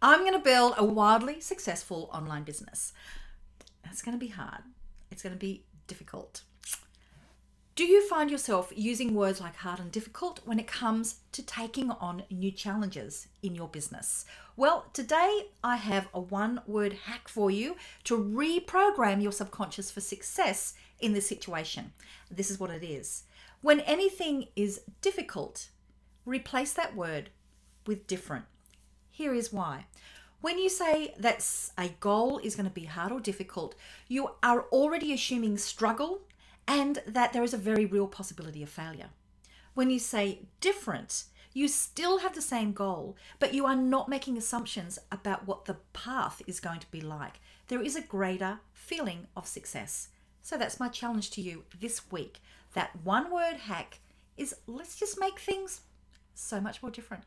I'm going to build a wildly successful online business. That's going to be hard. It's going to be difficult. Do you find yourself using words like hard and difficult when it comes to taking on new challenges in your business? Well, today I have a one-word hack for you to reprogram your subconscious for success in this situation. This is what it is. When anything is difficult, replace that word with different. Here is why. When you say that a goal is going to be hard or difficult, you are already assuming struggle and that there is a very real possibility of failure. When you say different, you still have the same goal, but you are not making assumptions about what the path is going to be like. There is a greater feeling of success. So that's my challenge to you this week. That one word hack is let's just make things so much more different.